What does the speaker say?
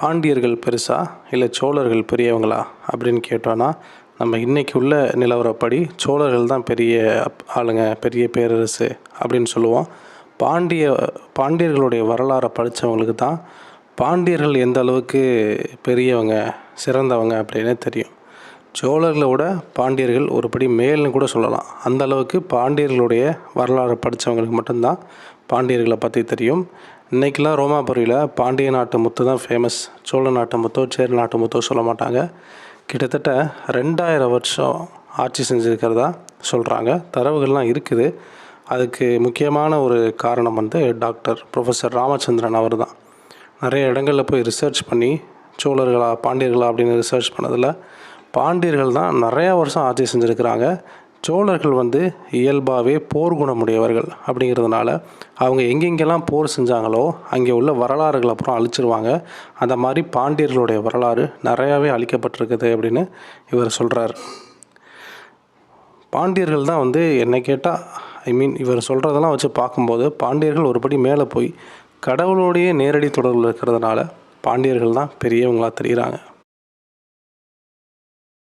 பாண்டியர்கள் பெருசா இல்லை சோழர்கள் பெரியவங்களா அப்படின்னு கேட்டோன்னா, நம்ம இன்றைக்கி உள்ள நிலவரப்படி சோழர்கள் தான் பெரிய ஆளுங்க, பெரிய பேரரசு அப்படின்னு சொல்லுவோம். பாண்டியர்களுடைய வரலாறை படித்தவங்களுக்கு தான் பாண்டியர்கள் எந்த அளவுக்கு பெரியவங்க, சிறந்தவங்க அப்படின்னு தெரியும். சோழர்களை விட பாண்டியர்கள் ஒரு படி மேல்னு கூட சொல்லலாம். அந்த அளவுக்கு பாண்டியர்களுடைய வரலாறு படித்தவங்களுக்கு மட்டும்தான் பாண்டியர்களை பற்றி தெரியும். இன்றைக்கெலாம் ரோமாபுரியில் பாண்டிய நாட்டு முத்து தான் ஃபேமஸ். சோழ நாட்டு முத்தோ சேர நாட்டு முத்தோ சொல்ல மாட்டாங்க. கிட்டத்தட்ட 2000 வருஷம் ஆட்சி செஞ்சுருக்கிறதா சொல்கிறாங்க. தரவுகள்லாம் இருக்குது. அதுக்கு முக்கியமான ஒரு காரணம் டாக்டர் ப்ரொஃபஸர் ராமச்சந்திரன் அவர் தான். நிறைய இடங்களில் போய் ரிசர்ச் பண்ணி சோழர்களா பாண்டியர்களா அப்படின்னு ரிசர்ச் பண்ணதில் பாண்டியர்கள் தான் நிறையா வருஷம் ஆட்சி செஞ்சுருக்கிறாங்க. சோழர்கள் இயல்பாகவே போர் குணமுடையவர்கள் அப்படிங்கிறதுனால அவங்க எங்கெங்கெல்லாம் போர் செஞ்சாங்களோ அங்கே உள்ள வரலாறுகள் அப்புறம் அழிச்சிருவாங்க. அந்த மாதிரி பாண்டியர்களுடைய வரலாறு நிறையாவே அழிக்கப்பட்டிருக்குது அப்படின்னு இவர் சொல்கிறார். பாண்டியர்கள் தான் என்னை கேட்டால் இவர் சொல்கிறதெல்லாம் வச்சு பார்க்கும்போது பாண்டியர்கள் ஒருபடி மேலே போய் கடவுளோடைய நேரடி தொடர்பில் இருக்கிறதுனால பாண்டியர்கள் தான் பெரியவங்களாக தெரிகிறாங்க.